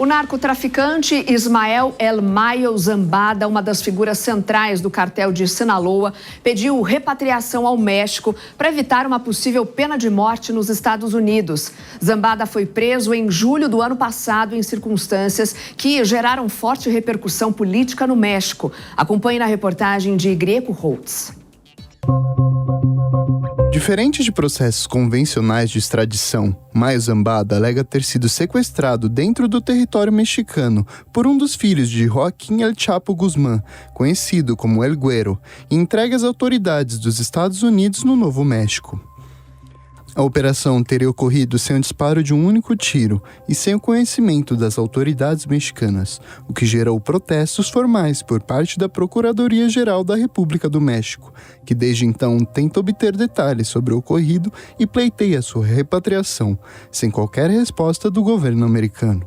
O narcotraficante Ismael El Mayo Zambada, uma das figuras centrais do cartel de Sinaloa, pediu repatriação ao México para evitar uma possível pena de morte nos Estados Unidos. Zambada foi preso em julho do ano passado em circunstâncias que geraram forte repercussão política no México. Acompanhe na reportagem de Greco Holtz. Diferente de processos convencionais de extradição, Mayo Zambada alega ter sido sequestrado dentro do território mexicano por um dos filhos de Joaquín El Chapo Guzmán, conhecido como El Güero, e entregue às autoridades dos Estados Unidos no Novo México. A operação teria ocorrido sem o disparo de um único tiro e sem o conhecimento das autoridades mexicanas, o que gerou protestos formais por parte da Procuradoria-Geral da República do México, que desde então tenta obter detalhes sobre o ocorrido e pleiteia sua repatriação, sem qualquer resposta do governo americano.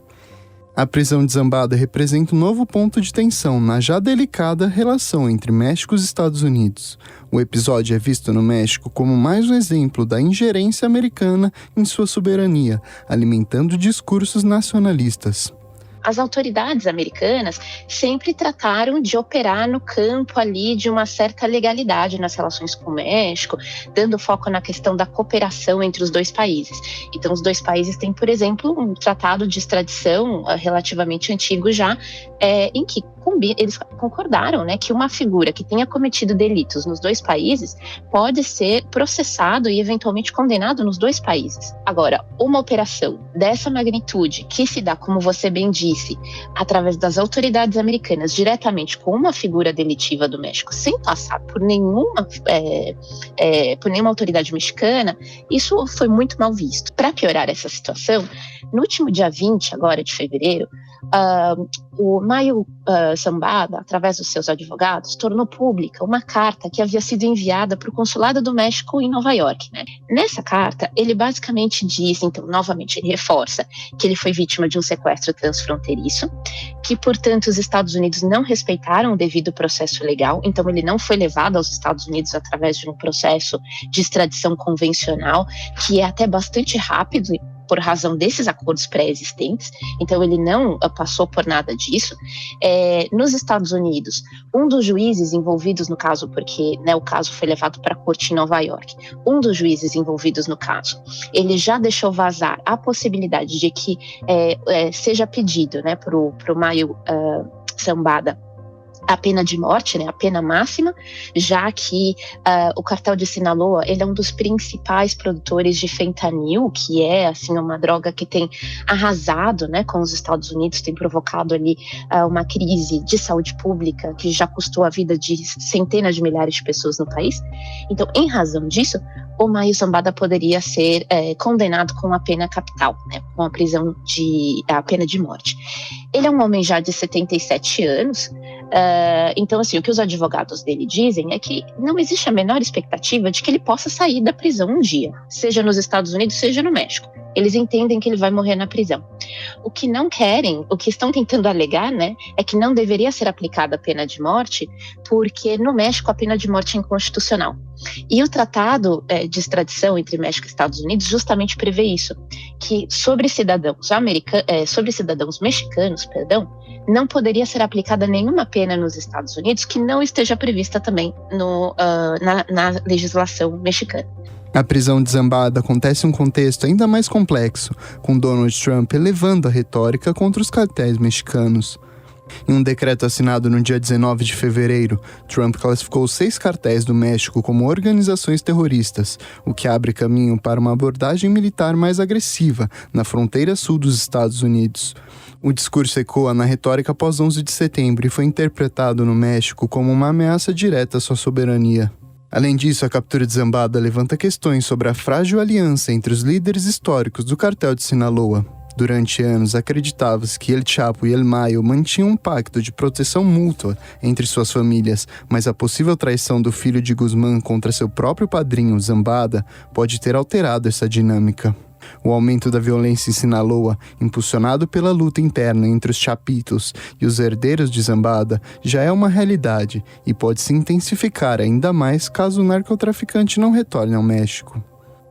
A prisão de Zambada representa um novo ponto de tensão na já delicada relação entre México e os Estados Unidos. O episódio é visto no México como mais um exemplo da ingerência americana em sua soberania, alimentando discursos nacionalistas. As autoridades americanas sempre trataram de operar no campo ali de uma certa legalidade nas relações com o México, dando foco na questão da cooperação entre os dois países. Então, os dois países têm, por exemplo, um tratado de extradição relativamente antigo já, em que eles concordaram, né, que uma figura que tenha cometido delitos nos dois países pode ser processado e eventualmente condenado nos dois países. Agora, uma operação dessa magnitude, que se dá, como você bem disse, através das autoridades americanas, diretamente com uma figura delitiva do México, sem passar por nenhuma autoridade mexicana, isso foi muito mal visto. Para piorar essa situação, no último dia 20 agora de fevereiro, o Mayo Zambada, através dos seus advogados, tornou pública uma carta que havia sido enviada para o Consulado do México em Nova York, né? Nessa carta, ele basicamente diz, então, novamente, ele reforça que ele foi vítima de um sequestro transfronteiriço, que, portanto, os Estados Unidos não respeitaram o devido processo legal, então ele não foi levado aos Estados Unidos através de um processo de extradição convencional, que é até bastante rápido, por razão desses acordos pré-existentes, então ele não passou por nada disso. Nos Estados Unidos, um dos juízes envolvidos no caso, porque, né, o caso foi levado para a corte em Nova York, um dos juízes envolvidos no caso, ele já deixou vazar a possibilidade de que seja pedido, né, para o Mayo Zambada a pena de morte, né, a pena máxima, já que o cartel de Sinaloa, ele é um dos principais produtores de fentanil, que é assim uma droga que tem arrasado, né, com os Estados Unidos, tem provocado ali uma crise de saúde pública que já custou a vida de centenas de milhares de pessoas no país. Então, em razão disso, o Mayo Zambada poderia ser condenado com a pena capital, né, com a pena de morte. Ele é um homem já de 77 anos, então, assim, o que os advogados dele dizem é que não existe a menor expectativa de que ele possa sair da prisão um dia, seja nos Estados Unidos, seja no México. Eles entendem que ele vai morrer na prisão. O que não querem, o que estão tentando alegar, né, é que não deveria ser aplicada a pena de morte, porque no México a pena de morte é inconstitucional. E o tratado de extradição entre México e Estados Unidos justamente prevê isso, que sobre cidadãos mexicanos, não poderia ser aplicada nenhuma pena nos Estados Unidos que não esteja prevista também na legislação mexicana. A prisão de Zambada acontece em um contexto ainda mais complexo, com Donald Trump elevando a retórica contra os cartéis mexicanos. Em um decreto assinado no dia 19 de fevereiro, Trump classificou 6 cartéis do México como organizações terroristas, o que abre caminho para uma abordagem militar mais agressiva na fronteira sul dos Estados Unidos. O discurso ecoa na retórica após 11 de setembro e foi interpretado no México como uma ameaça direta à sua soberania. Além disso, a captura de Zambada levanta questões sobre a frágil aliança entre os líderes históricos do cartel de Sinaloa. Durante anos, acreditava-se que El Chapo e El Mayo mantinham um pacto de proteção mútua entre suas famílias, mas a possível traição do filho de Guzmán contra seu próprio padrinho, Zambada, pode ter alterado essa dinâmica. O aumento da violência em Sinaloa, impulsionado pela luta interna entre os chapitos e os herdeiros de Zambada, já é uma realidade e pode se intensificar ainda mais caso o narcotraficante não retorne ao México.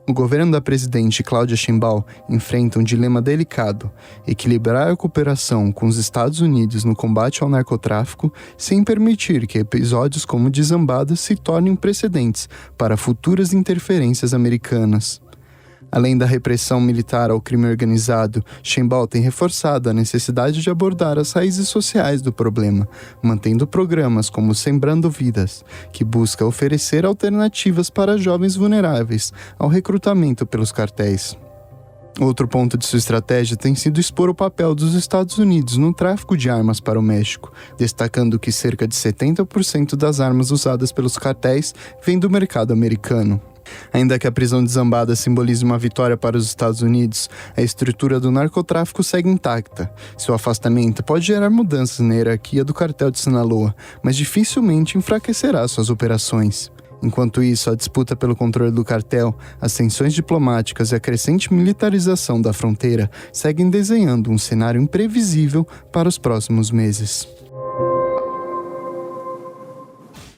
O governo da presidente Cláudia Sheinbaum enfrenta um dilema delicado: equilibrar a cooperação com os Estados Unidos no combate ao narcotráfico sem permitir que episódios como o de Zambada se tornem precedentes para futuras interferências americanas. Além da repressão militar ao crime organizado, Sheinbaum tem reforçado a necessidade de abordar as raízes sociais do problema, mantendo programas como Sembrando Vidas, que busca oferecer alternativas para jovens vulneráveis ao recrutamento pelos cartéis. Outro ponto de sua estratégia tem sido expor o papel dos Estados Unidos no tráfico de armas para o México, destacando que cerca de 70% das armas usadas pelos cartéis vêm do mercado americano. Ainda que a prisão de Zambada simbolize uma vitória para os Estados Unidos, a estrutura do narcotráfico segue intacta. Seu afastamento pode gerar mudanças na hierarquia do cartel de Sinaloa, mas dificilmente enfraquecerá suas operações. Enquanto isso, a disputa pelo controle do cartel, as tensões diplomáticas e a crescente militarização da fronteira seguem desenhando um cenário imprevisível para os próximos meses.